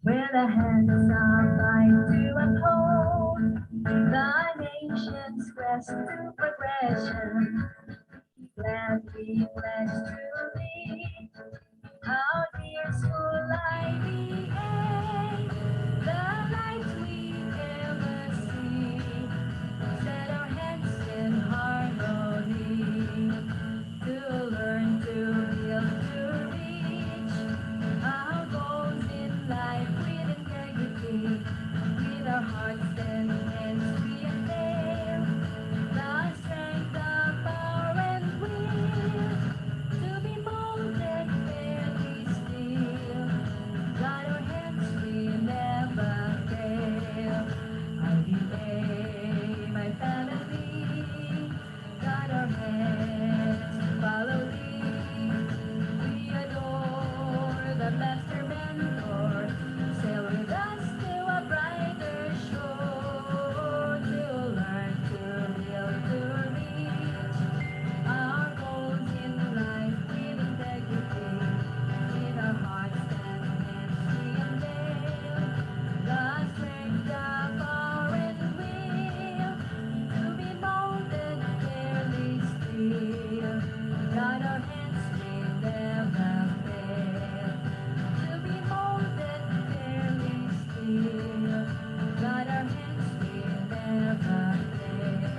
With a handsome life to uphold, the nation's quest to progression. Gladly pledge to lead our dear school IDA, the light we ever see. Set our hands in harmony to learn, to build, to reach our goals in life with integrity. With our hearts and hands we unveil the strength of our and will to be molded fairly still. Guide our hands, we never fail. IDA, my family, guide our hands, follow thee. We adore the master mentor, sail with us to a brighter shore, to learn, to build, to reach our goals in life with integrity. With our hearts and hands we unveil the strength of our will to be molded fairly still. Guide our hands we never fail to be molded fairly still. Guide our hands we never fail.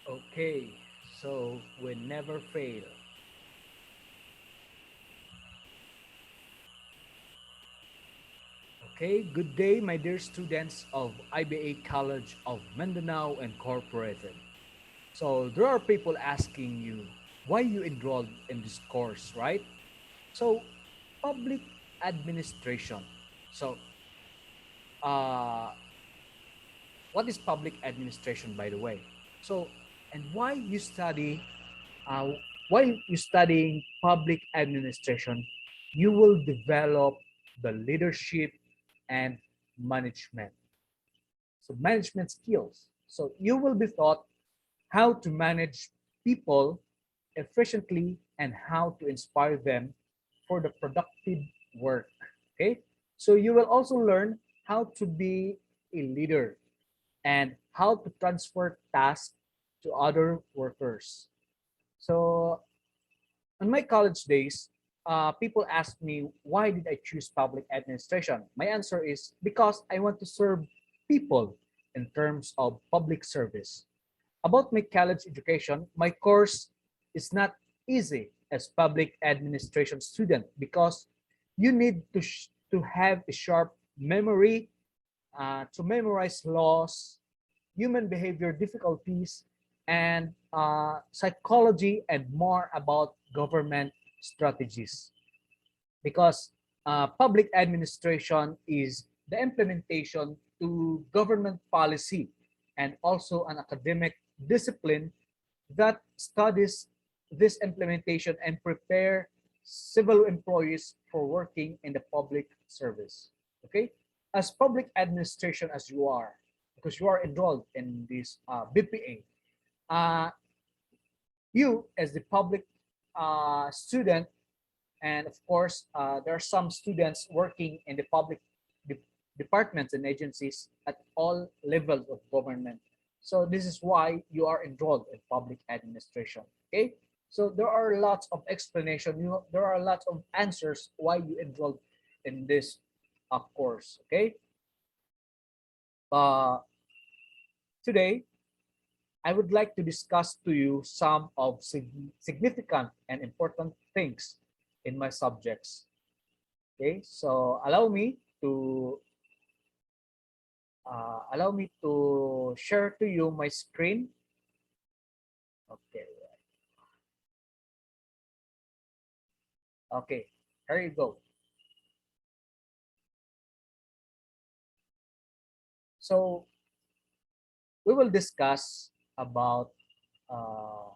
Okay, so we never fail. Okay, good day, my dear students of IBA College of Mindanao Incorporated. So there are people asking you why you enrolled in this course, right? So public administration. So uh, what is public administration, by the way? So and uh, why you studying public administration, you will develop the leadership and management. So management skills. So you will be taught how to manage people efficiently and how to inspire them for the productive work. Okay. So you will also learn how to be a leader and how to transfer tasks to other workers. So in my college days, people ask me, why did I choose public administration? My answer is because I want to serve people in terms of public service. About my college education, my course is not easy as public administration student because you need to have a sharp memory, to memorize laws, human behavior difficulties, and psychology and more about government strategies. Because public administration is the implementation to government policy and also an academic discipline that studies this implementation and prepare civil employees for working in the public service. Okay, as public administration as you are, because you are enrolled in this BPA, you as the public student, and of course, there are some students working in the public de- departments and agencies at all levels of government. So this is why you are enrolled in public administration. Okay. So there are lots of explanation. There are lots of answers why you enrolled in this course. Okay. Uh, Today, I would like to discuss to you some of significant and important things in my subjects. Okay, so allow me to share to you my screen. Okay, okay, here you go. So we will discuss about uh,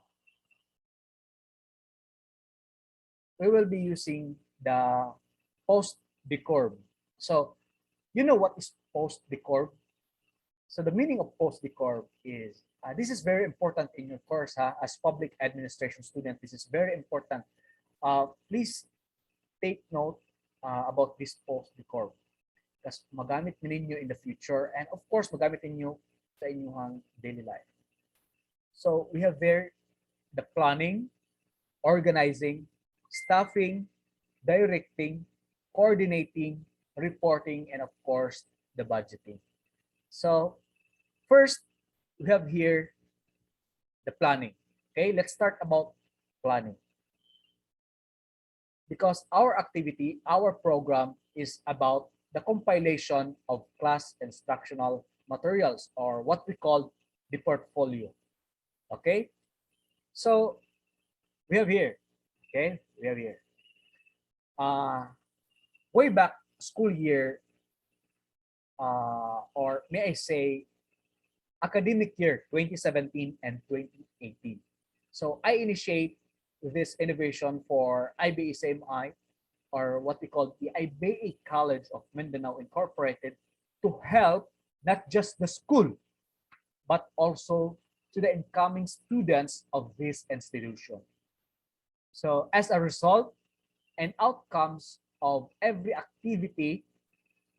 we will be using the post decorb. So you know what is post decorb? So the meaning of post-decor is, this is very important in your course, ha? As public administration student, this is very important. Please take note about this post-decor. Kasi magamit ninyo in the future, and of course, magamit ninyo sa inyong daily life. So we have there the planning, organizing, staffing, directing, coordinating, reporting, and of course, the budgeting. So first, we have here the planning. Okay, let's start about planning. Because our activity, our program is about the compilation of class instructional materials, or what we call the portfolio. Okay, so we have here, okay, we have here, uh, way back school year, or may I say academic year 2017 and 2018. So I initiate this innovation for IBA-CMI, or what we call the IBA College of Mindanao Incorporated, to help not just the school, but also to the incoming students of this institution. So as a result and outcomes of every activity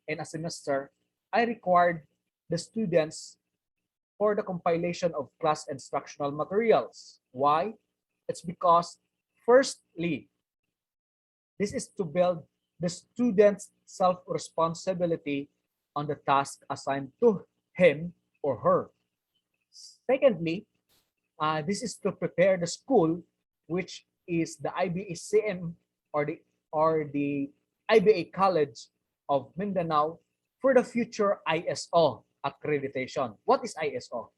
in a semester, I required the students for the compilation of class instructional materials. Why? It's because, firstly, this is to build the student's self-responsibility on the task assigned to him or her. Secondly, this is to prepare the school, which is the IBACM, or the IBA College of Mindanao, for the future ISO accreditation. What is ISO?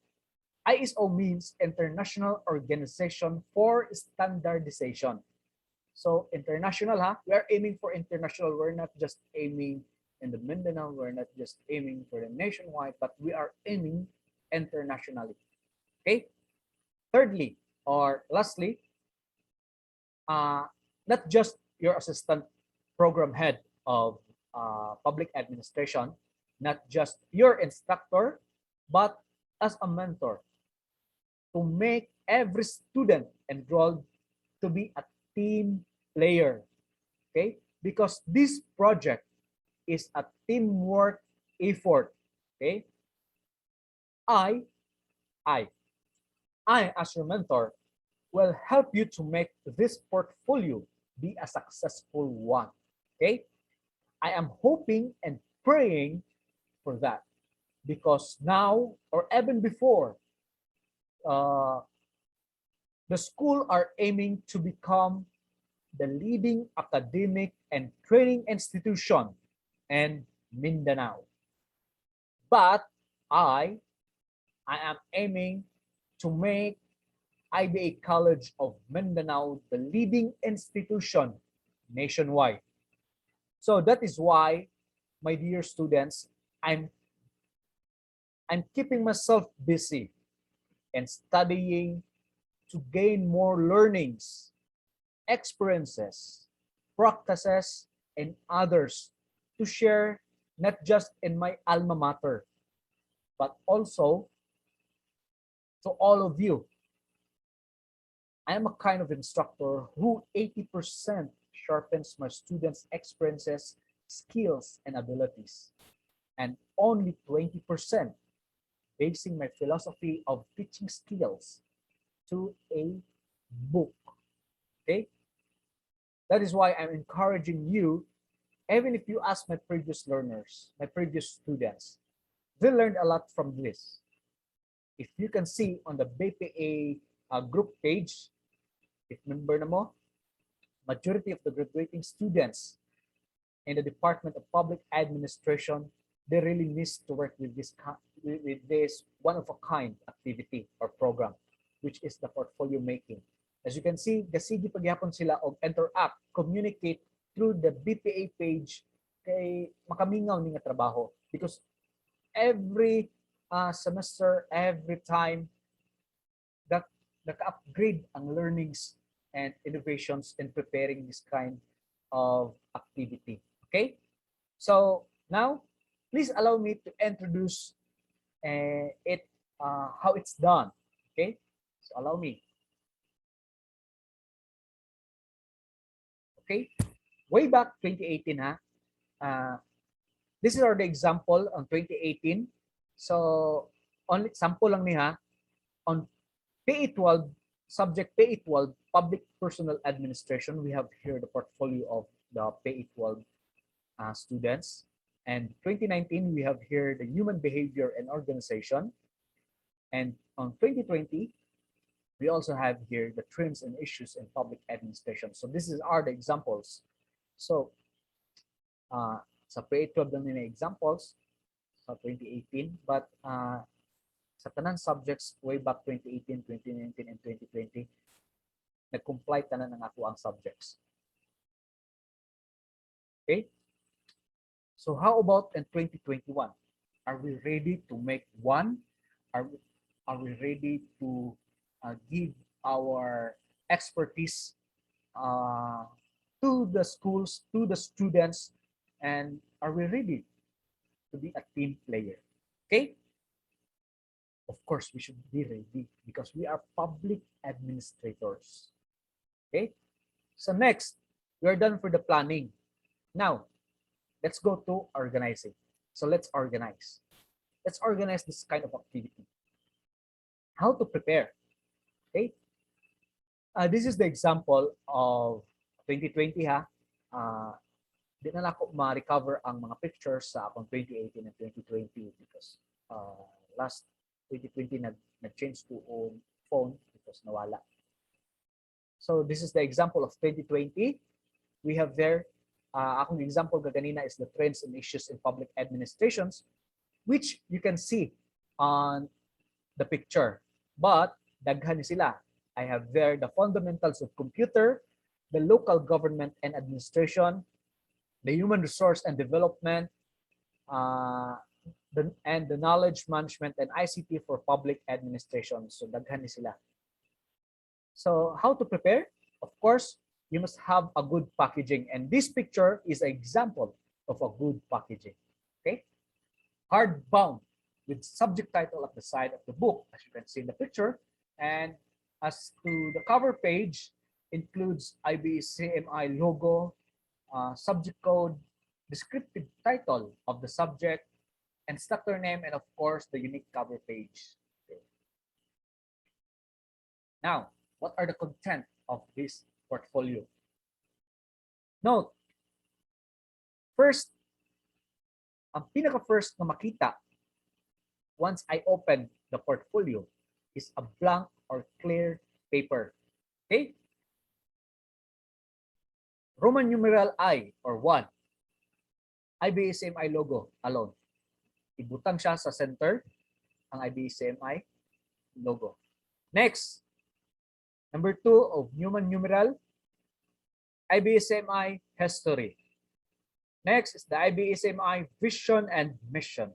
ISO means International Organization for Standardization. So international, ha? We are aiming for international. We're not just aiming in the Mindanao. We're not just aiming for the nationwide, but we are aiming internationally. Okay. Thirdly, or lastly, uh, not just your assistant program head of public administration, not just your instructor, but as a mentor, to make every student enrolled to be a team player. Okay? Because this project is a teamwork effort. Okay? I, I, I as your mentor will help you to make this portfolio be a successful one. Okay? I am hoping and praying for that, because now, or even before, uh, the school are aiming to become the leading academic and training institution in Mindanao. But I, I am aiming to make IBA College of Mindanao the leading institution nationwide. So that is why, my dear students, I'm I'm keeping myself busy and studying to gain more learnings, experiences, practices, and others to share, not just in my alma mater, but also to all of you. I am a kind of instructor who 80% sharpens my students' experiences, skills, and abilities, and only 20% basing my philosophy of teaching skills to a book. Okay? That is why I'm encouraging you, even if you ask my previous learners, my previous students, they learned a lot from this. If you can see on the BPA group page, if member na mo, majority of the graduating students in the Department of Public Administration, they really miss to work with this one of a kind activity or program, which is the portfolio making. As you can see, gasigi pagyapon sila og interact, communicate through the BPA page kay makamingaw ni nga trabaho, because every semester, every time that naka-upgrade ang learnings and innovations in preparing this kind of activity. Okay? So now, please allow me to introduce it how it's done. Okay, so allow me. Okay, way back 2018 ha. Uh, this is the example on 2018. So only sample lang ni ha on PA12 subject PA12 public personal administration. We have here the portfolio of the PA12 students. And 2019, we have here the human behavior and organization. And on 2020, we also have here the trends and issues in public administration. So this are the examples. So sa PA12 lang nila examples sa 2018, but sa tanan subjects way back 2018, 2019, and 2020, nag-comply tanan ng ako ang subjects. Okay? So how about in 2021? Are we ready to make one? Are we ready to give our expertise to the schools, to the students, and are we ready to be a team player? Okay? Of course, we should be ready because we are public administrators. Okay? So next, we are done for the planning. Now, let's go to organizing. So let's organize. Let's organize this kind of activity. How to prepare. Okay? This is the example of 2020 ha. Di na ako ma-recover ang mga pictures sa akong 2018 and 2020 because last 2020 nag-change to phone because nawala. So this is the example of 2020. We have there, akong example kanina is the trends and issues in public administrations, which you can see on the picture. But daghan sila. I have there the fundamentals of computer, the local government and administration, the human resource and development, and the knowledge management and ICT for public administration. So daghan sila. So how to prepare? Of course, you must have a good packaging. And this picture is an example of a good packaging. Okay? Hardbound with subject title at the side of the book, as you can see in the picture. And as to the cover page, includes IBCMI logo, subject code, descriptive title of the subject, instructor name, and of course, the unique cover page. Okay. Now, what are the content of this portfolio? Note, first, ang pinaka-first na makita once I open the portfolio is a blank or clear paper. Okay? Roman numeral I or 1. IBSMI logo alone. Ibutang siya sa center ang IBSMI logo. Next, number 2 of Roman numeral, IBSMI history. Next is the IBSMI vision and mission.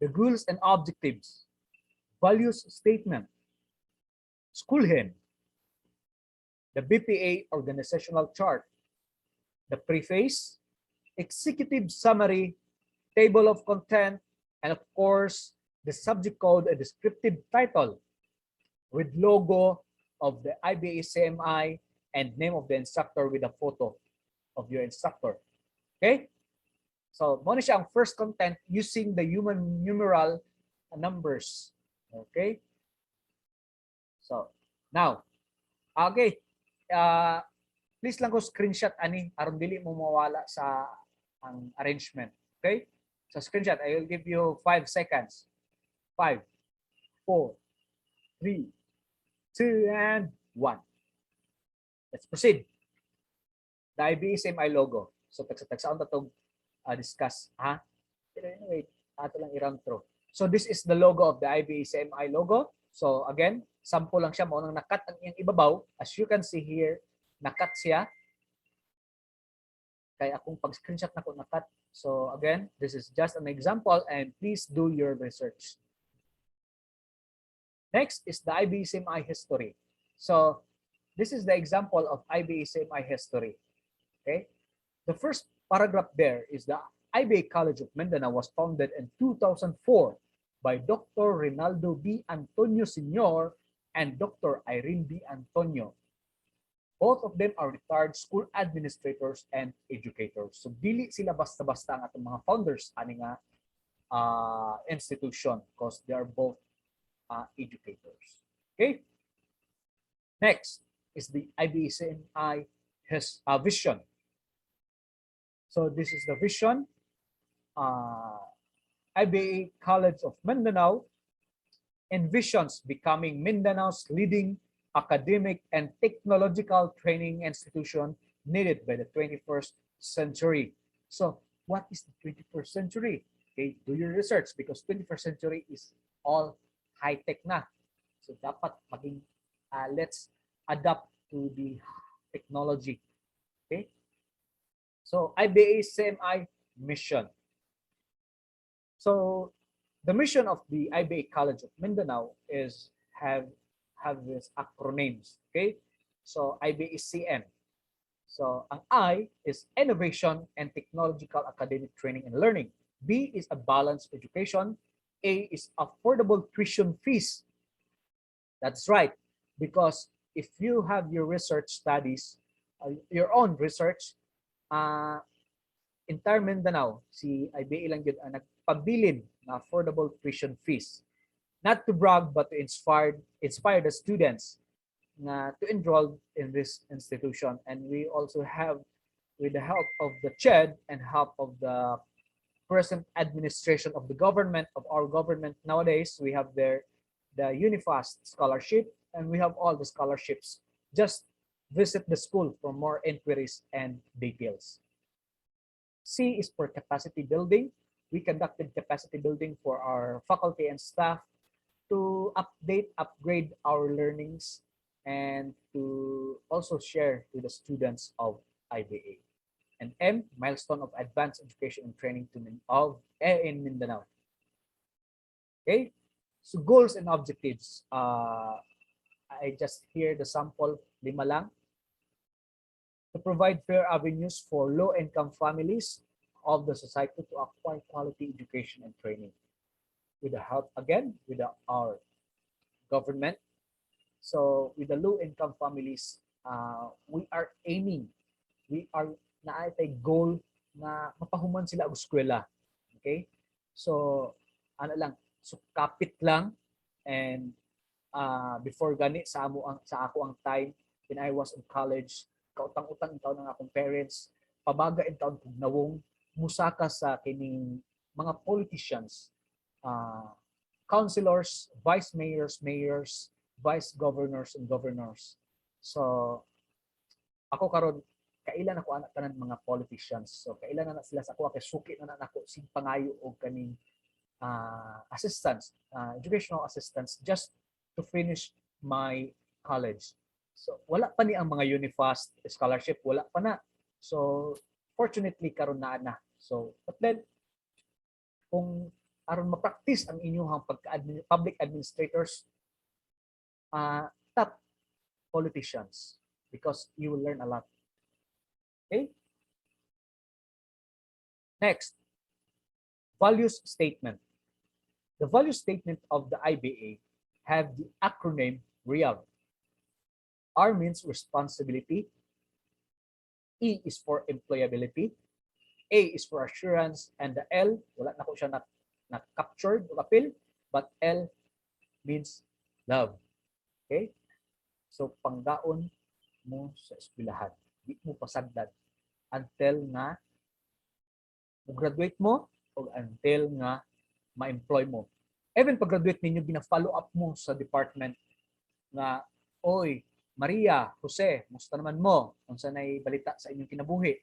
The goals and objectives, values statement, school hymn, the BPA organizational chart, the preface, executive summary, table of content, and of course, the subject code and descriptive title with logo of the IBACMI and name of the instructor with a photo of your instructor. Okay? So, muna siya ang first content using the human numeral numbers. Okay? So, now, okay. Please lang ko screenshot ani aron dili mo mawala sa ang arrangement. Okay? So, screenshot. I will give you 5 seconds. 5, 4, 3, 2, and 1. Let's proceed. The IBSMI logo. So, tagsa-tagsaon na itong discuss. Ha? Wait, ato lang i-run through. So, this is the logo of the IBSMI logo. So, again, sample lang siya. Maunang nakat ang iyang ibabaw. As you can see here, nakat siya. Kaya akong pag-screenshot na ko nakat. So, again, this is just an example and please do your research. Next is the IBSMI history. So, this is the example of IBSMI history. Okay? The first paragraph there is the IBA College of Mindanao was founded in 2004 by Dr. Rinaldo B. Antonio Sr. and Dr. Irene B. Antonio. Both of them are retired school administrators and educators. So dili sila basta-basta ang atong mga founders ani nga institution because they are both educators. Okay? Next is the IBCMI has a vision. So this is the vision. IBA College of Mindanao envisions becoming Mindanao's leading academic and technological training institution needed by the 21st century. So what is the 21st century? Okay, do your research because 21st century is all high-tech na. So dapat maging let's adapt to the technology. Okay? So IBA CMI mission. So the mission of the IBA College of Mindanao is have these acronyms. Okay? So IBA CM. So ang I is innovation and technological academic training and learning. B is a balanced education. A is affordable tuition fees. That's right. Because if you have your research studies, your own research, entire Mindanao, si IBA lang yun ang nagpabilin na affordable tuition fees. Not to brag, but to inspire the students to enroll in this institution. And we also have, with the help of the CHED and help of the present administration of the government, of our government nowadays, we have the Unifast scholarship, and we have all the scholarships. Just visit the school for more inquiries and details. C is for capacity building. We conducted capacity building for our faculty and staff to upgrade our learnings, and to also share to the students of IBA. And M, milestone of advanced education and training in Mindanao. Okay, so goals and objectives. I just hear the sample, 5 lang. To provide fair avenues for low-income families of the society to acquire quality education and training. With the help, again, with our government. So with the low-income families, we are aiming, we are naatay goal na mapahuman sila og eskwela. Okay? So, ano lang, so kapit lang, and before gani sa ako ang time when I was in college, kautang-utang in taon ng akong parents, pabaga in taon kong nawong musaka sa kining mga politicians, councilors, vice mayors, vice governors and governors. So ako karon kailan ako anak tanan mga politicians. So kailan na sila sa ako kay suki na nako sing pangayo og kaning assistance, educational assistance just to finish my college. So wala pa ni ang mga Unifast scholarship, wala pa na. So fortunately karon na. So but then kung aron ma-practice ang inyong public administrators, top politicians, because you will learn a lot. Okay? Next, values statement. The value statement of the IBA have the acronym REAL. R means responsibility. E is for employability. A is for assurance. And the L, wala na ko siya na-captured o appeal, but L means love. Okay? So, panggaon mo sa eskwelahan. Di mo pasagdan until nga graduate mo o until nga ma-employ mo. Even pag-graduate ninyo, gina-follow up mo sa department nga, oy, Maria, Jose, musta naman mo? Kung saan ay balita sa inyong kinabuhi?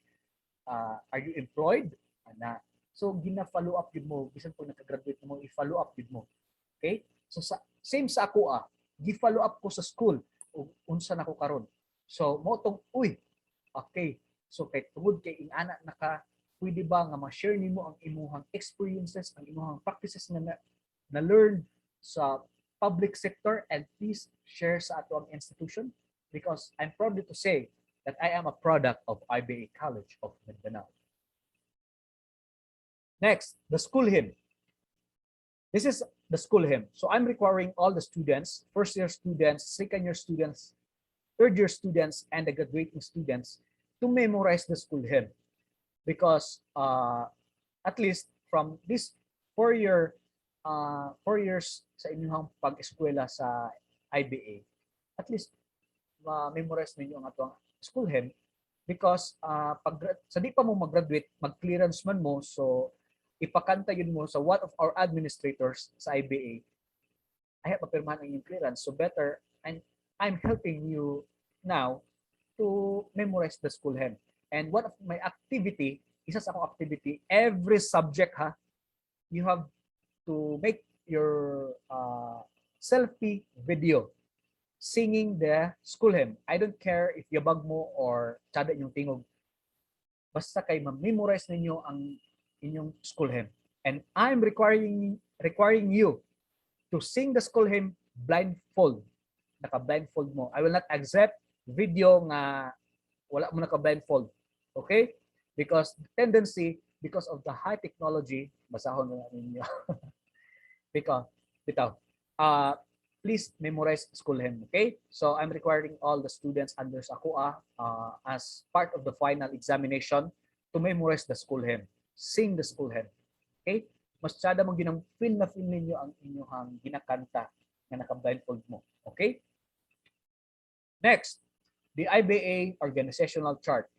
Are you employed? Ana. So, gina-follow up yun mo. Bisan po nagka-graduate mo, i-follow up yun mo. Okay? So, same sa ako, gi-follow up ko sa school. Unsa na ko karon. So, mo tong, uy, okay. So, kay tungod kay ingana pwede ba nga ma-share nimo ang imuhang experiences, ang imuhang practices na learn sa public sector, and please share sa ato ang institution, because I'm proud to say that I am a product of IBA College of Mindanao. Next, the school hymn. This is the school hymn. So I'm requiring all the students, first year students, second year students, third year students, and the graduating students to memorize the school hymn because at least from this 4 year 4 years sa inyong pag-eskwela sa IBA, at least memorize ninyo ang atong school hymn because pag sa di pa mo mag-graduate, mag-clearance man mo, so ipakanta yun mo sa one of our administrators sa IBA, I have papirmahan ang inyong clearance, so better I'm helping you now to memorize the school hymn. And one of my activity, isa sa akong activity, every subject you have to make your selfie video singing the school hymn. I don't care if yabag mo or tsada yung tingog. Basta kay ma-memorize ninyo ang inyong school hymn. And I'm requiring you to sing the school hymn blindfold. Naka-blindfold mo. I will not accept video nga wala mo naka-blindfold. Okay? Because the tendency, because of the high technology, basahon na ninyo. Because, bitaw, please memorize school hymn, okay? So I'm requiring all the students under sa AKUA as part of the final examination to memorize the school hymn, sing the school hymn, okay? Mas tsada mong ginang feel ninyo ang inyong ginakanta na naka-blindfold mo, okay? Next, the IBA organizational chart.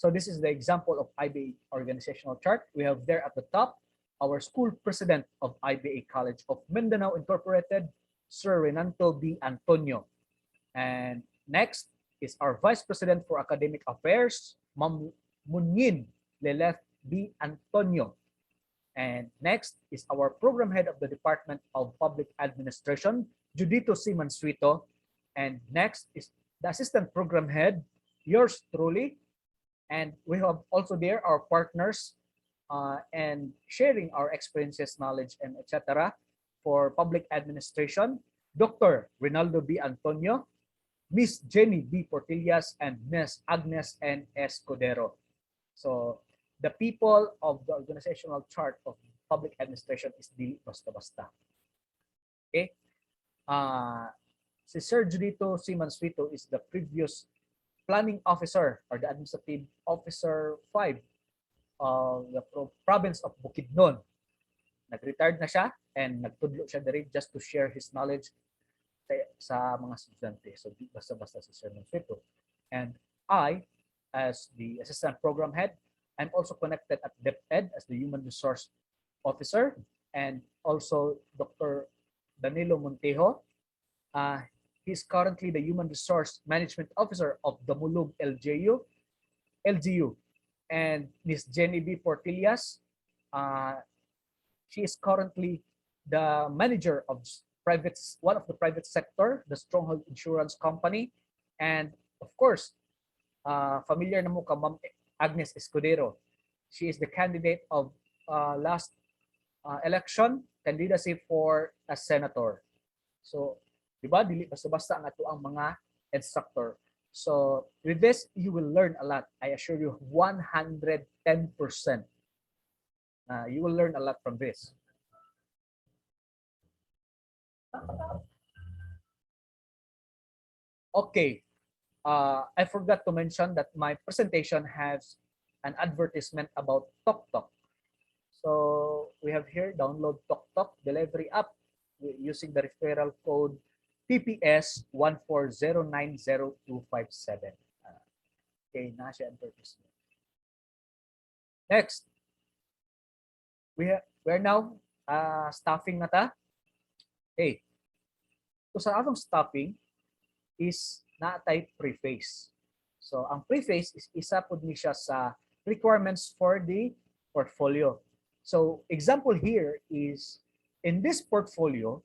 So this is the example of IBA organizational chart. We have there at the top our school president of IBA College of Mindanao Incorporated, Sir Renanto B. Antonio. And next is our Vice President for Academic Affairs, Ma'am Munyin Lelef B. Antonio. And next is our Program Head of the Department of Public Administration, Judito C. Mansuito. And next is the Assistant Program Head, yours truly. And we have also there our partners and sharing our experiences, knowledge, and etc. For public administration, Dr. Rinaldo B. Antonio, Miss Jenny B. Portillas, and Miss Agnes N. Escudero. So the people of the organizational chart of public administration is dili basta-basta. Okay? Si Sir Judito C. Mansuito is the previous planning officer or the administrative officer 5 of the province of Bukidnon. Nag-retired na siya and nagtudlo siya diri just to share his knowledge sa mga estudyante. So di basta-basta si Sir Mansuito. And I, as the assistant program head, I'm also connected at DepEd as the human resource officer, and also Dr. Danilo Montejo. He's currently the human resource management officer of the Mulug LGU. And Miss Jenny B. Portillas, she is currently the manager of one of the private sector, the Stronghold Insurance Company. And of course, familiar na mo ka Ma'am Agnes Escudero. She is the candidate of last election candidacy for a senator. So, di ba, dili basta-basta ang ato ang mga instructor. So, with this, you will learn a lot. I assure you 110%. You will learn a lot from this. Okay. I forgot to mention that my presentation has an advertisement about TokTok. So we have here download TokTok delivery app using the referral code PPS 1409027. Okay, nasa advertisement. Next, we're now staffing na ta. Okay. So sa atong staffing is naatay preface. So ang preface is isa pod ni siya sa requirements for the portfolio. So example here is in this portfolio,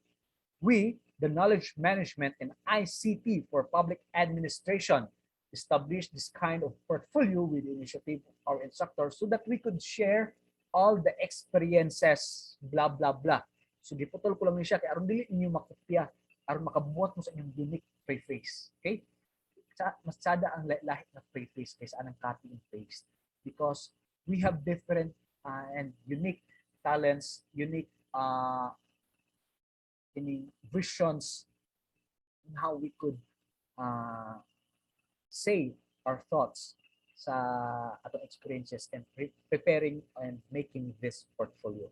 we, the Knowledge Management and ICT for Public Administration, established this kind of portfolio with the initiative of our instructors so that we could share all the experiences, blah, blah, blah. So giputol ko lang niya kaya aron dili inyo makopya, aron makabuhat mo sa inyong unique preface. Okay? Mas tsada ang lahi na preface kaysa anang copy and paste because we have different and unique talents, unique any visions on how we could uh, say our thoughts sa atong experiences and preparing and making this portfolio.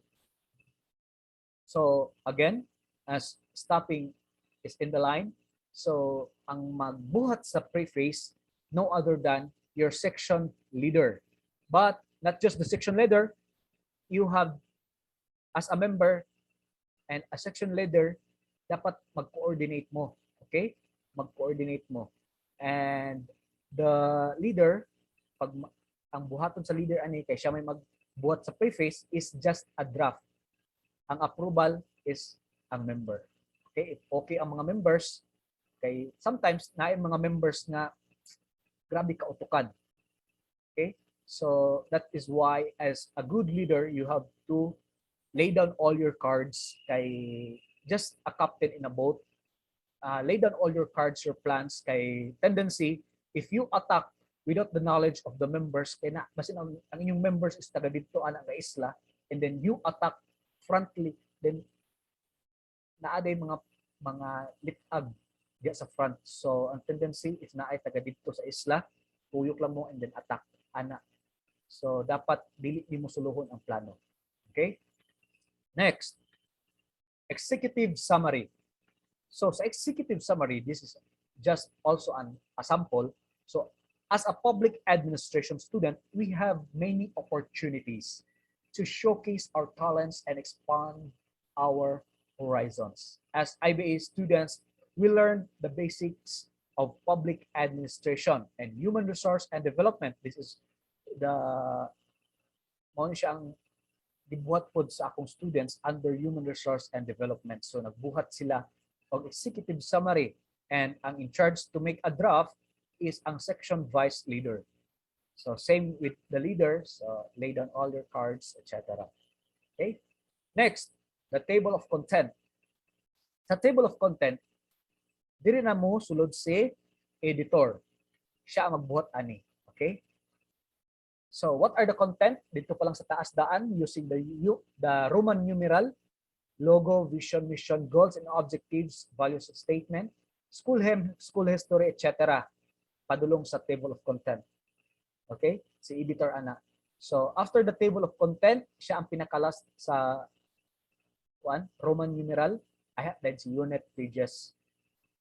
So again, as stopping is in the line, so ang magbuhat sa preface no other than your section leader. But not just the section leader, you have as a member and a section leader, dapat mag-coordinate mo. Okay? Mag-coordinate mo. And the leader, pag ang buhaton sa leader ani kay siya may magbuhat sa preface is just a draft. Ang approval is ang member. Okay? If okay ang mga members, kay sometimes naay mga members nga grabe ka utukan. Okay? So that is why as a good leader, you have to lay down all your cards kay just a captain in a boat. Lay down all your cards, your plans kay tendency if you attack without the knowledge of the members kay na basin ang inyong members is taga dito ana nga isla and then you attack frontally then naaday mga litag diya sa front. So ang tendency is naay taga dito sa isla, tuyok lang mo and then attack ana. So dapat dili nimo suluhon ang plano. Okay? Next, executive summary. So sa executive summary, this is just also a sample. So as a public administration student, we have many opportunities to showcase our talents and expand our horizons. As IBA students, we learn the basics of public administration and human resource and development. This is the mo siyang gibuhat pod sa akong students under human resource and development. So nagbuhat sila og executive summary and ang in charge to make a draft is ang section vice leader. So same with the leaders, lay down all your cards, etc. Okay? Next, the table of content. Sa table of content, diri na mo sulod si editor. Siya ang magbuhat ani. Okay? So what are the content? Dito pa lang sa taas daan using the Roman numeral, logo, vision, mission, goals and objectives, values statement, school history, etc. Padulong sa table of content. Okay? Si editor ana. So after the table of content, siya ang pinakalas sa Roman numeral. I have then si unit pages.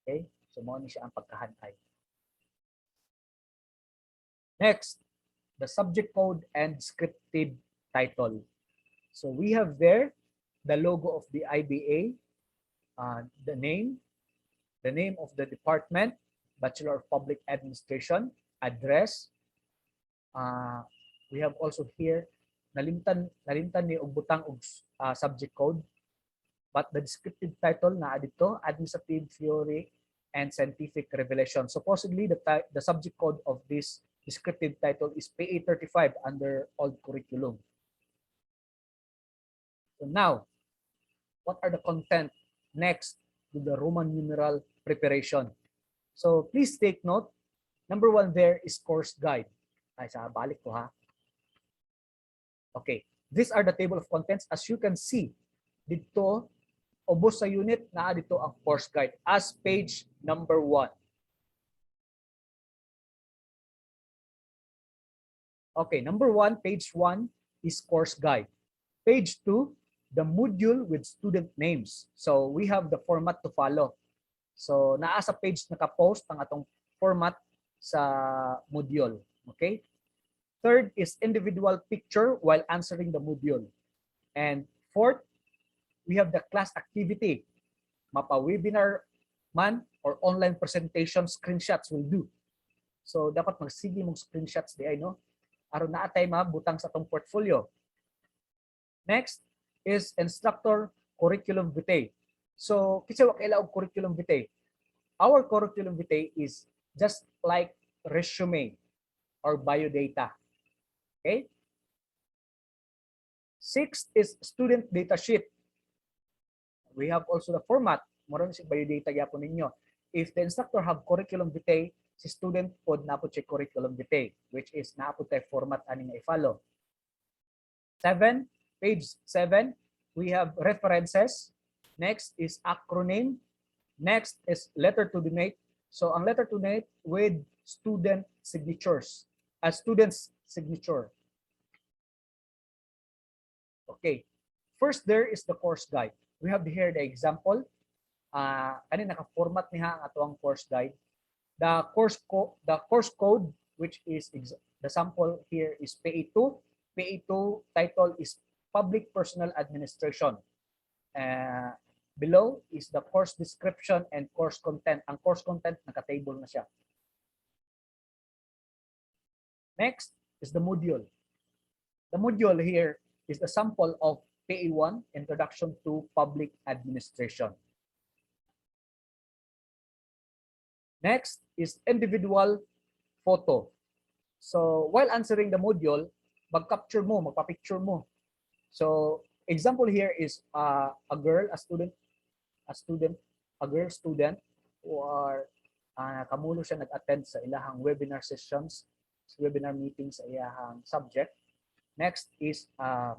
Okay? So mo ni siya ang pagkahanay. Next, the subject code and descriptive title. So we have there the logo of the IBA, the name of the department, Bachelor of Public Administration, address. We have also here nalimtan ni og butang og subject code, but the descriptive title na dito administrative theory and scientific revelation. Supposedly the subject code of this descriptive title is PA 35 under old curriculum. So now, what are the content next to the Roman numeral preparation? So please take note. Number 1 there is course guide. Ay, sa balik ko ha. Okay, these are the table of contents. As you can see, dito, ubos sa unit, na dito ang course guide as page number 1. Okay, number 1, page 1 is course guide. Page 2, the module with student names. So we have the format to follow. So naa sa page naka-post ang atong format sa module. Okay? Third is individual picture while answering the module. And fourth, we have the class activity. Mapa-webinar man or online presentation, screenshots will do. So dapat magsige mong screenshots di ay no? Aron naatay mabutang sa atong portfolio. Next is instructor curriculum vitae. So kinsa wa kaila og curriculum vitae? Our curriculum vitae is just like resume or biodata. Okay? Sixth is student data sheet. We have also the format. Moron si biodata gyapon ninyo. If the instructor have curriculum vitae, si student pod na po check curriculum vitae, which is na po tay format ani nga i-follow. 7, page 7, we have references. Next is acronym. Next is letter to donate. So ang letter to donate with student signatures. A student's signature. Okay. First, there is the course guide. We have here the example. Kanina naka-format niya ang atong course guide. The course code, which is the sample here, is PA2. PA2 title is Public Personal Administration. Below is the course description and course content. Ang course content naka-table na siya. Next is the module. The module here is the sample of PA1, Introduction to Public Administration. Next is individual photo. So while answering the module, mag-capture mo, magpa-picture mo. So example here is a girl, a girl student who are kamulo siya nag-attend sa ilahang webinar sessions, webinar meetings sa ilahang subject. Next is a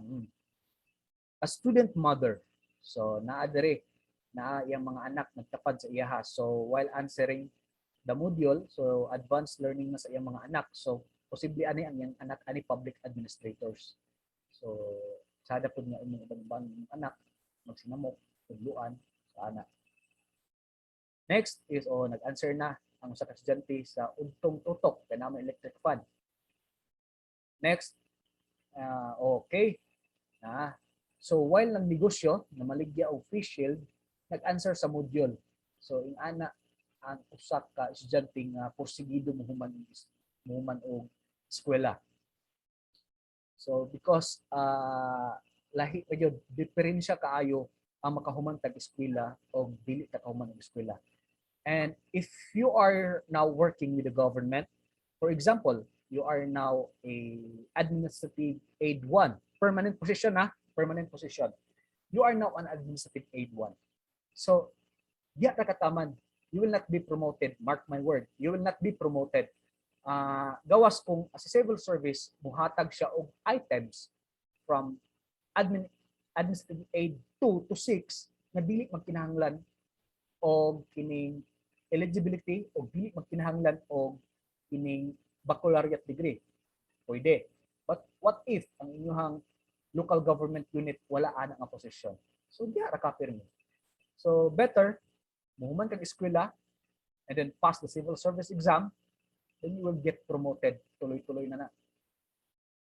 student mother. So naadere na iyang mga anak nagtapad sa iyaha. So while answering the module, so advanced learning na sa iyang mga anak. So posible ani ang iyang anak ani public administrators. So sada pud nga imong ibang anak magsinamok, tudluan sa anak. Next is nag-answer na ang usa ka estudyante sa udtong tutok kanang electric fan. Next, okay. So while nang negosyo na maligya og face shield, nag-answer sa module. So ing ana ang usa ka estudyante nga porsigido mo human og eskwela. So because lahi pa gyud diferensya kaayo ang makahuman tag eskwela o dili ta kahuman og eskwela. And if you are now working with the government, for example, you are now a administrative aid 1, permanent position permanent position. You are now an administrative aid 1. So, diya ka kataman, you will not be promoted, mark my word, you will not be promoted. Gawas kung as a civil service, muhatag siya og items from administrative aid 2 to 6 na dili magkinahanglan og kining eligibility o dili magkinahanglan og kining baccalaureate degree. Pwede. But what if ang inyong local government unit wala ana nga posisyon? So diya ra ka pirmi. So better muhuman kag eskwela and then pass the civil service exam, then you will get promoted. Tuloy-tuloy na.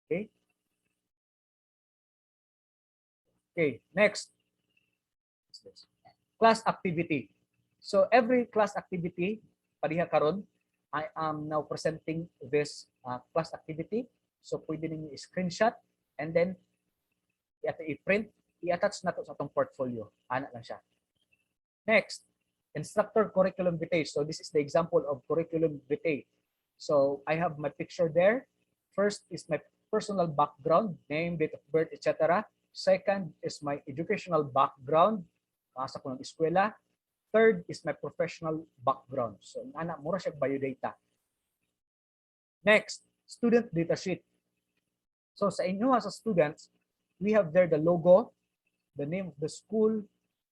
Okay? Okay, next. Class activity. So every class activity, padiha karon, I am now presenting this class activity. So pwede ninyo i-screenshot and then i-print, i-attach na to sa atong portfolio. Ana lang siya. Next, instructor curriculum vitae. So this is the example of curriculum vitae. So I have my picture there. First is my personal background, name, date of birth, etc. Second is my educational background, sa ko ng eskwela. Third is my professional background. So ana mura siya biodata. Next, student data sheet. So sa inyo as students, we have there the logo, the name of the school,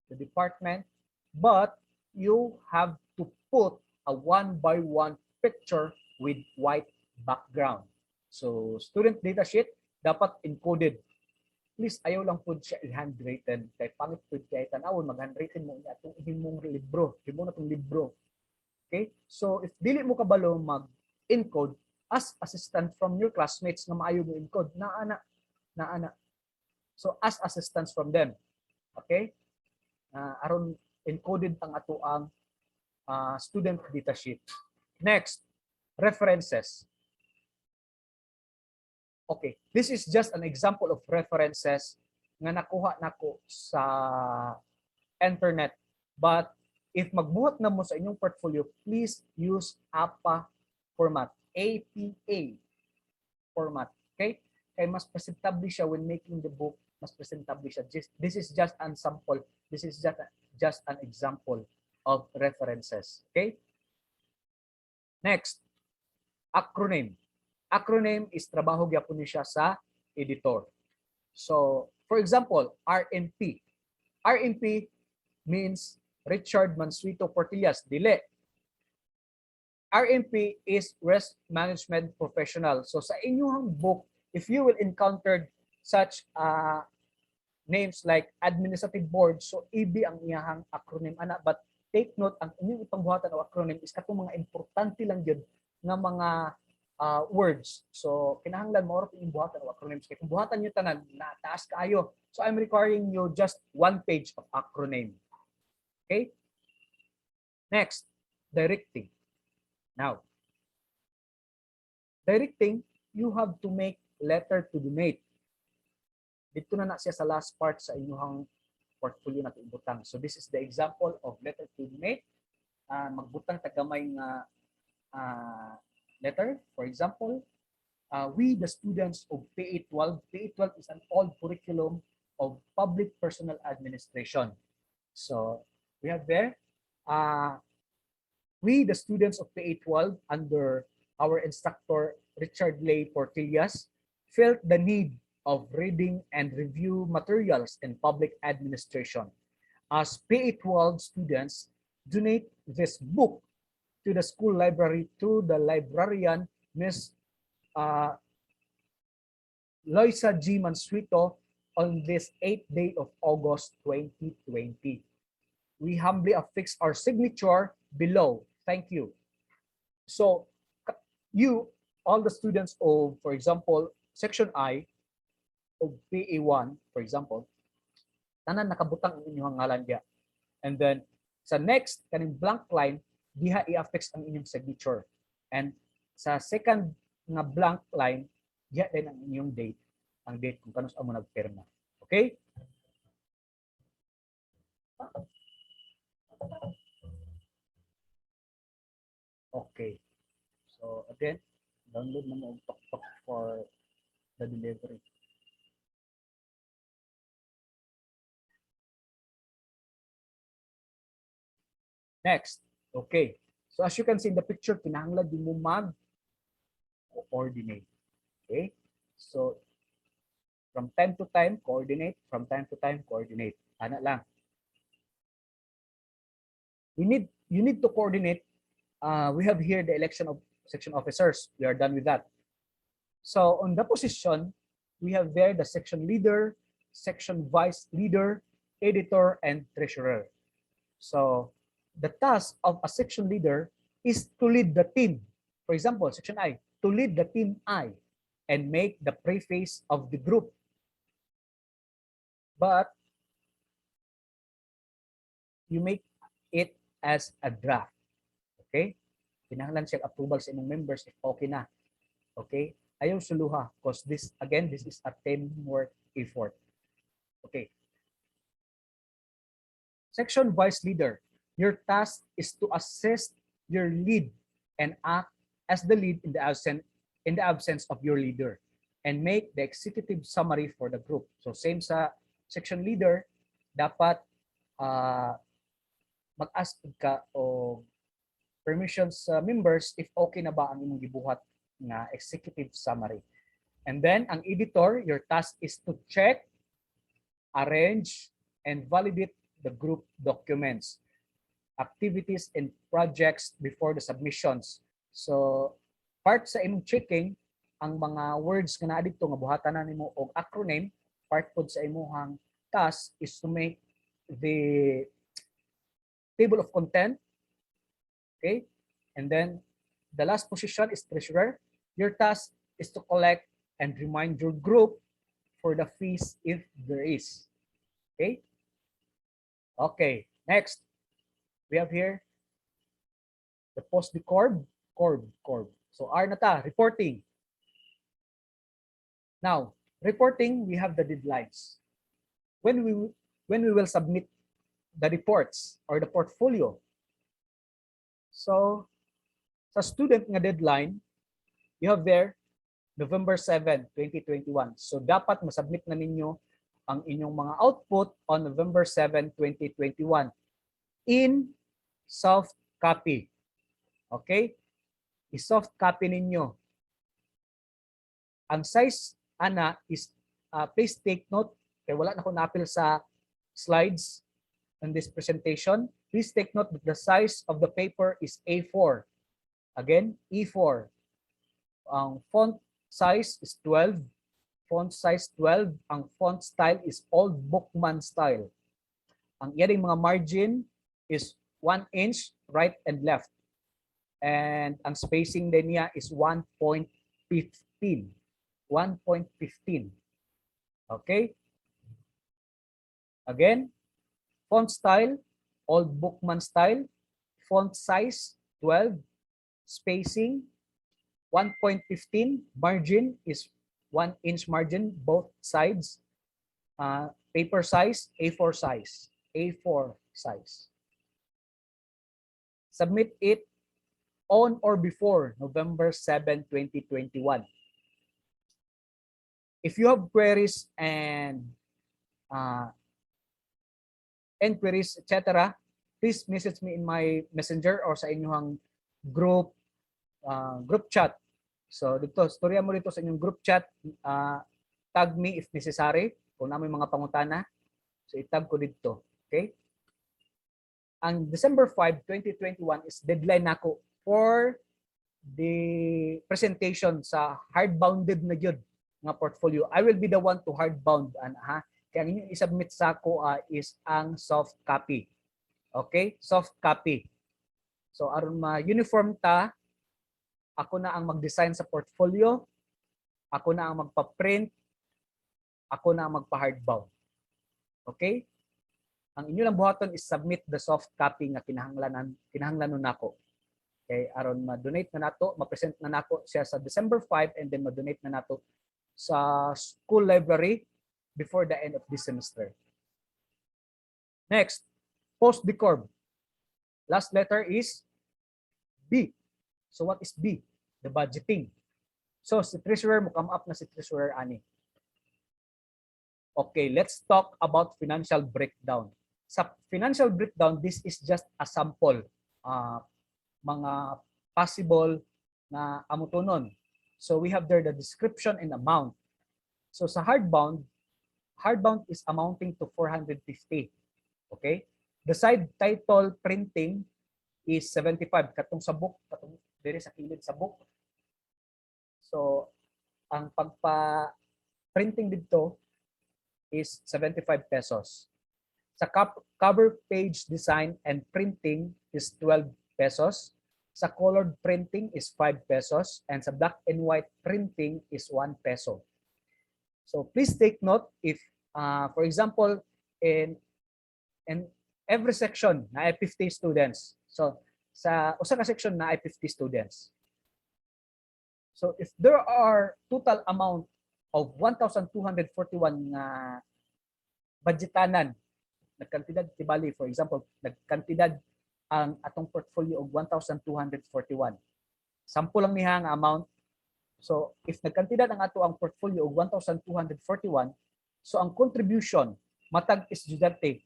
the department, but you have to put a one-by-one picture with white background. So student data sheet dapat encoded. Please ayaw lang po siya i-handwritten. Kaya pangit po kaya tanawon mag-handwritten mo niya itong himong libro. Himong na itong libro. Okay? So if dili mo kabalo mag-encode, ask assistant from your classmates na maayo mo encode. Naana. So ask assistance from them. Okay? Aron encoded ang ato ang student data sheet. Next, references. Okay, this is just an example of references nga nakuha nako sa internet. But if magbuhat na mo sa inyong portfolio, please use APA format. APA format. Okay? Kaya mas presentable siya when making the book. Mas presentable siya. This is just an sample. This is just an example of references. Okay? Next, acronym. Acronym is trabaho gyapon siya sa editor. So, for example, RNP. RNP means Richard Mansueto Portillas, dili. RMP is Risk Management Professional. So sa inyong book, if you will encounter such names like Administrative Board, so EB ang iyahang acronym ana, but take note ang inyong ipangbuhatan o acronym is katong mga importante lang gyud nga mga words. So kinahanglan mo ro inyong buhatan o acronyms kay kung buhatan niyo tanan na taas kaayo. So I'm requiring you just one page of acronym. Okay? Next, directing. Now, directing, you have to make letter to donate. Dito na siya sa last part sa inyong portfolio na ibutang. So this is the example of letter to donate. Magbutang tagamay nga letter. For example, we the students of PA12, PA12 is an old curriculum of public personnel administration. So we have there, we, the students of PA12, under our instructor Richard Lay Portillas, felt the need of reading and review materials in public administration. As PA12 students, donate this book to the school library through the librarian, Ms. Loisa G. Mansueto, on this 8th day of August 2020. We humbly affix our signature below. Thank you. So, you, all the students of, for example, Section I of PA1, for example, tanan nakabutang ang inyong ngalan diya. And then, sa next, kaning blank line, diha i-affix ang inyong signature. And sa second nga blank line, diha din ang inyong date. Ang date kung kanus amo nagpirma. Okay? Okay. So again, download na mo og tok for the delivery. Next. Okay. So as you can see in the picture, kinahanglan din mo mag-coordinate. Okay? So from time to time, coordinate. From time to time, coordinate. Ana lang. You need to coordinate. We have here the election of section officers. We are done with that. So on the position, we have there the section leader, section vice leader, editor, and treasurer. So the task of a section leader is to lead the team. For example, section I, to lead the team I and make the preface of the group. But you make it as a draft. Okay? Kinahanglan siya approval sa inyong members if okay na. Okay? Ayaw suluha because this is a teamwork effort. Okay. Section vice leader. Your task is to assist your lead and act as the lead in the absence of your leader and make the executive summary for the group. So same sa section leader, dapat mag-ask ka o permissions sa members if okay na ba ang imong gibuhat nga executive summary. And then ang editor, your task is to check, arrange, and validate the group documents, activities, and projects before the submissions. So part sa imong checking ang mga words nga naa dito nga buhatan na nimo og acronym, part pod sa imong task is to make the table of content. Okay? And then the last position is treasurer. Your task is to collect and remind your group for the fees if there is. Okay? Okay, next. We have here the post the corb. So R na ta, reporting. Now, reporting, we have the deadlines. When we will submit the reports or the portfolio. So, sa student nga deadline, you have there November 7, 2021. So, dapat masubmit na ninyo ang inyong mga output on November 7, 2021 in soft copy. Okay? I-soft copy ninyo. Ang size ana is please take note, kaya wala na ako napil sa slides in this presentation. Please take note that the size of the paper is A4. Again, E4. Ang font size is 12. Font size 12. Ang font style is Old Bookman style. Ang iyang mga margin is 1 inch right and left. And ang spacing din niya is 1.15. 1.15. Okay? Again, font style, Old Bookman style. Font size, 12. Spacing, 1.15. Margin is 1 inch margin, both sides. Paper size, A4 size. A4 size. Submit it on or before November 7, 2021. If you have queries and enquiries, etc., please message me in my messenger or sa inyong group chat. So dito, storya mo dito sa inyong group chat, tag me if necessary, kung na may mga pangutana. So itag ko dito. Okay? Ang December 5, 2021 is deadline nako for the presentation sa hardbounded na yun nga portfolio. I will be the one to hardbound. Kaya ang inyong isubmit sa ako is ang soft copy. Okay? Soft copy. So aron ma-uniform ta, ako na ang mag-design sa portfolio, ako na ang magpa-print, ako na ang magpa-hardbound. Okay? Ang inyo lang buhaton is submit the soft copy nga kinahanglanon nako. Okay, aron ma-donate na nato, ma-present na nato siya sa December 5 and then ma-donate na nato sa school library before the end of this semester. Next, post decorb. Last letter is B. So what is B? The budgeting. So si treasurer mo come up na si treasurer ani. Okay, let's talk about financial breakdown. Sa financial breakdown, this is just a sample. Mga possible na amutonon. So we have there the description and amount. So sa hardbound is amounting to 450. Okay? The side title printing is 75 katong sa book, katong diri sa kilid sa book. So ang pagpa-printing dito is 75 pesos. Sa cover page design and printing is 12 pesos. Sa colored printing is 5 pesos. And sa black and white printing is 1 peso. So please take note if, for example, in every section na ay 50 students. So sa usa ka section na ay 50 students. So if there are total amount of 1,241 na budgetanan, nagkantidad tibali, for example, nagkantidad ang atong portfolio og 1,241. Sample lang niya nga amount. So if nagkantidad ang ato ang portfolio og 1,241, so ang contribution matag estudyante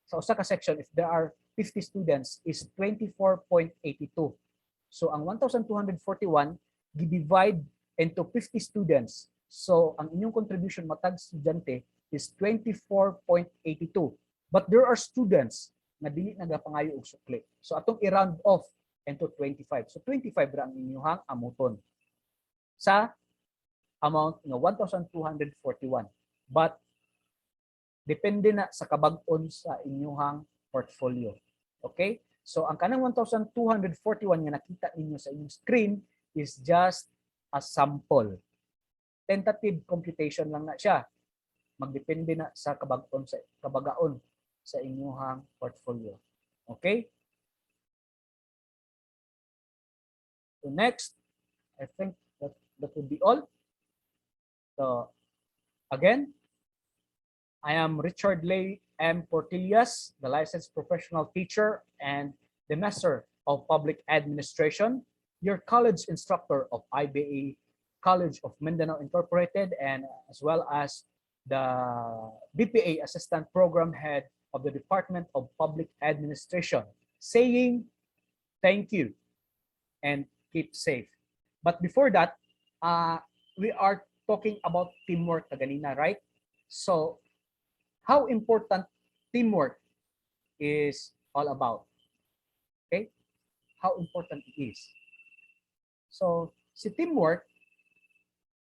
sa usa ka section if there are 50 students is 24.82. So ang 1,241 gi-divide into 50 students. So ang inyong contribution matag estudyante is 24.82. But there are students na dili nagapangayo og sukli. So atong i-round off into 25. So 25 ra ang inyong amuton sa amount nga 1,241. But depende na sa kabag-on sa inyong portfolio. Okay? So ang kanang 1,241 nga nakita ninyo sa inyong screen is just a sample. Tentative computation lang na siya. Magdepende na sa kabag-on sa inyong portfolio. Okay? So next, I think that would be all. So again, I am Richard Lay M. Portillas, the licensed professional teacher and the Master of Public Administration, your college instructor of IBA College of Mindanao Incorporated, and as well as the BPA Assistant Program Head of the Department of Public Administration, saying thank you and keep safe. But before that, we are talking about teamwork kaganina, right? So, how important teamwork is all about? Okay? How important it is. So, si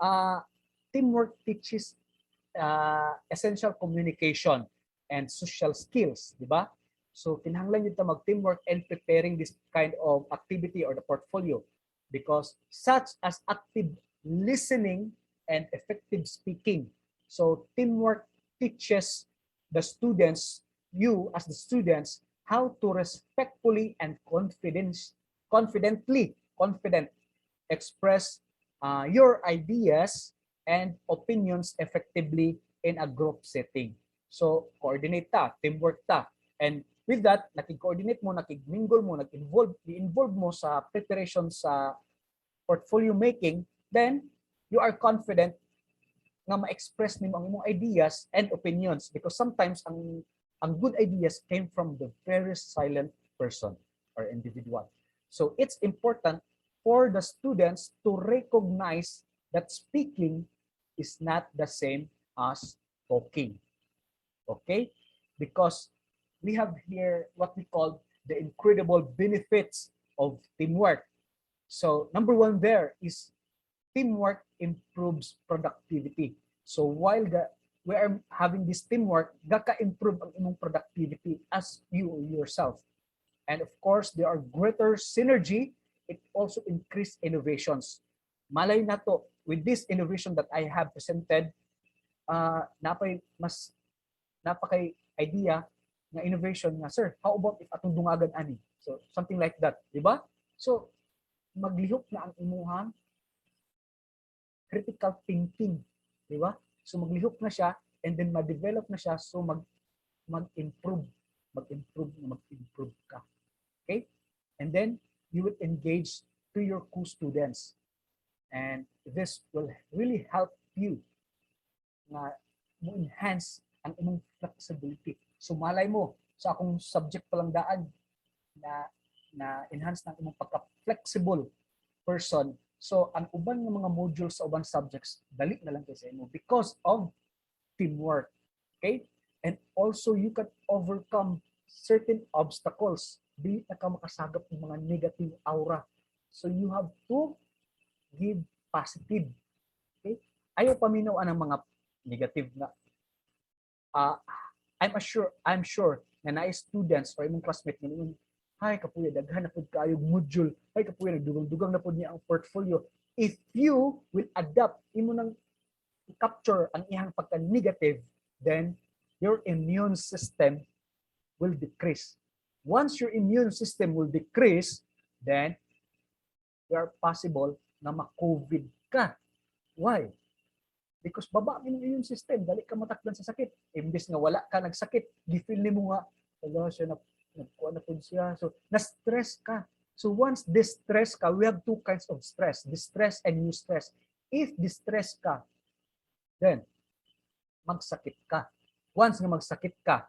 uh, teamwork teaches essential communication and social skills, di ba? So, kinahanglan yun ta mag-teamwork and preparing this kind of activity or the portfolio because such as active listening and effective speaking. So, teamwork teaches the students, you as the students, how to respectfully and confident express your ideas and opinions effectively in a group setting. So, coordinate ta, teamwork ta. And with that, nakig-coordinate mo, nakig-mingle mo, i-involve mo sa preparation sa portfolio making, then you are confident nga ma-express nimo ang imong ideas and opinions because sometimes ang good ideas came from the very silent person or individual. So it's important for the students to recognize that speaking is not the same as talking. Okay? Because we have here what we call the incredible benefits of teamwork. So number one there is teamwork improves productivity. So while we are having this teamwork, gaka-improve ang imong productivity as you yourself. And of course, there are greater synergy. It also increase innovations. Malay na to, with this innovation that I have presented, napakay idea na innovation nga, sir, how about if atong dungagan ani? So, something like that, di ba? So, maglihok na ang imuhang critical thinking, di ba? So maglihok na siya and then ma-develop na siya so mag-improve, mag-improve ka. Okay? And then you will engage to your co-students. And this will really help you na mo-enhance ang imong flexibility. So malay mo sa akong subject palang daan na enhance ng imong pagka-flexible person. So, ang uban ng mga modules sa uban subjects, dali na lang kayo sa imo because of teamwork. Okay? And also, you can overcome certain obstacles. Di na ka makasagap ng mga negative aura. So, you have to give positive. Okay? Ayaw paminaw ang mga negative na I'm sure na students or imong classmate nga hay kapuya daghan na pud kayo module, hay kapuya nagdugang-dugang na pud niya ang portfolio. If you will adapt imo nang capture ang iyang pagka-negative, then your immune system will decrease. Once your immune system will decrease, then there are possible na ma-COVID ka. Why? Because baba ang immune system, dali ka matakdan sa sakit. Imbes nga wala ka nagsakit, gifeel nimo nga, wala siya nagkuha na po siya. So, na-stress ka. So, once distress ka, we have two kinds of stress, distress and eustress. If distress ka, then, magsakit ka. Once nga magsakit ka,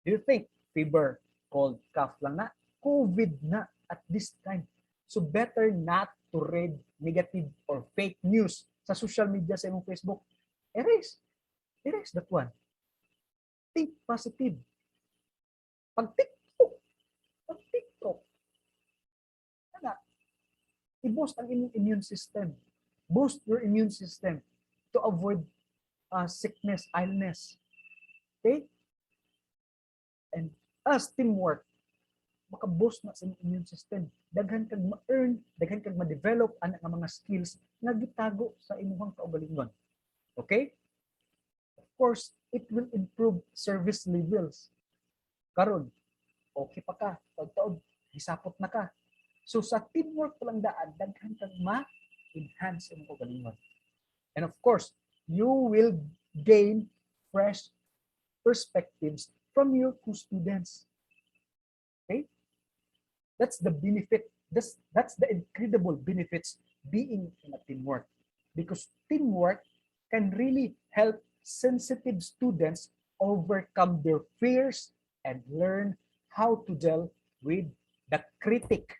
do you think fever, cold, cough lang na? COVID na at this time. So, better not to read negative or fake news sa social media sa imong Facebook. Erase that one. Think positive. Pag TikTok, i-boost ang immune system. Boost your immune system to avoid sickness, illness. Okay? And as teamwork, maka-boost na sa immune system. Daghan kag ma-earn, daghan kag ma-develop ang mga skills na gitago sa imong kaugalingon. Okay? Of course, it will improve service levels. Karon, okay pa ka, taod-taod, gisapot na ka. So sa teamwork palang daan, daghan kag ma-enhance ang kaugalingon. And of course, you will gain fresh perspectives from your co-students. Okay? That's the benefit. That's the incredible benefits being in a teamwork. Because teamwork can really help sensitive students overcome their fears and learn how to deal with the critic.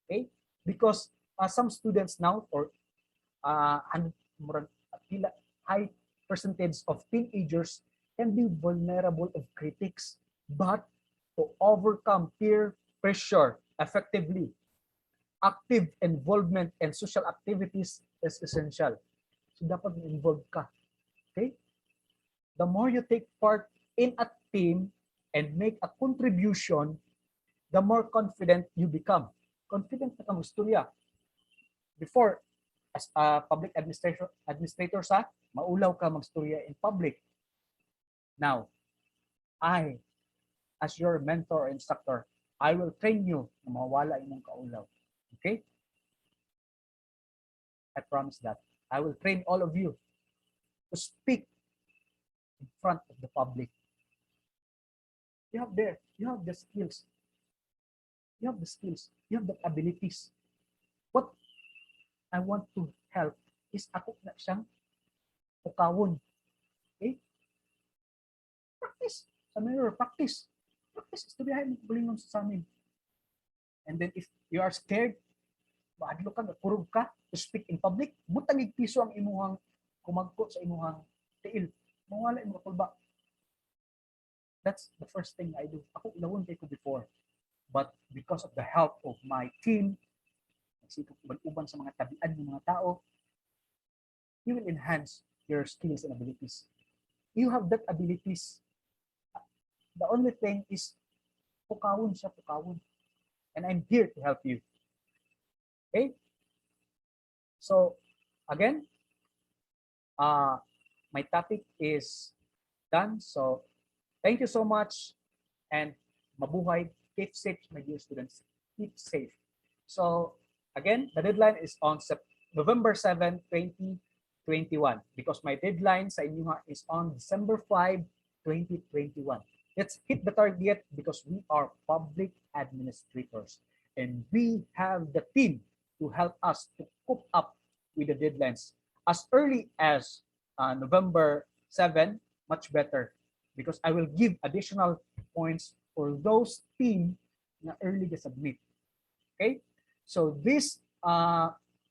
Okay? Because some students now or high percentage of teenagers can be vulnerable of critics, but to overcome peer pressure effectively, active involvement in social activities is essential. So dapat involved ka. Okay? The more you take part in a team and make a contribution, the more confident you become. Confident na ka mag-istorya. Before, as a public administrator sa, maulaw ka mag-istorya in public. Now, I, as your mentor or instructor, I will train you na mawala imong kaulaw. Okay? I promise that. I will train all of you to speak in front of the public. You have the skills. You have the skills. You have the abilities. What I want to help is ako na siyang ukawon. Okay? Practice. Sa mirror, practice. Practice. Istoryahin mo bulingon sa amin. And then if you are scared, maadlo ka, purog ka to speak in public, butang piso ang imuhang kumagko sa imuhang tiil. Mawala imong kapulba. That's the first thing I do. Ako ilawon kay ko before. But because of the help of my team, nagsipag uban sa mga tabian ng mga tao, you will enhance your skills and abilities. You have that abilities. The only thing is pukawon siya, pukawon. And I'm here to help you. Okay? So, again, my topic is done. So, thank you so much and mabuhay. Keep safe, my dear students. Keep safe. So, again, the deadline is on November 7, 2021 because my deadline sa inyo is on December 5, 2021. Let's hit the target because we are public administrators and we have the team to help us to cope up with the deadlines as early as November 7, much better because I will give additional points for those team na early to submit. Okay? So this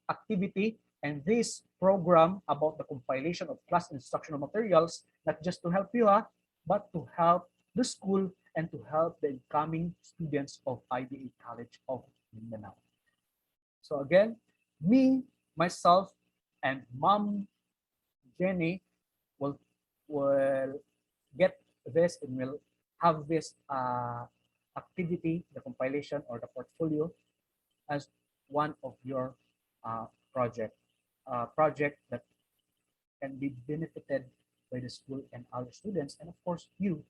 activity and this program about the compilation of class instructional materials, not just to help you, but to help the school and to help the incoming students of IBA College of Mindanao. So again, me, myself, and Mom Jenny will get this and will have this activity, the compilation or the portfolio, as one of your project that can be benefited by the school and our students, and of course you.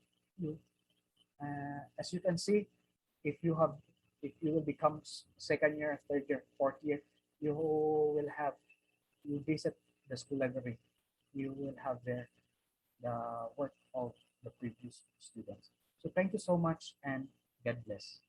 As you can see, if you will become second year, third year, fourth year, you visit the school library. You will have there the work of the previous students. So thank you so much and God bless.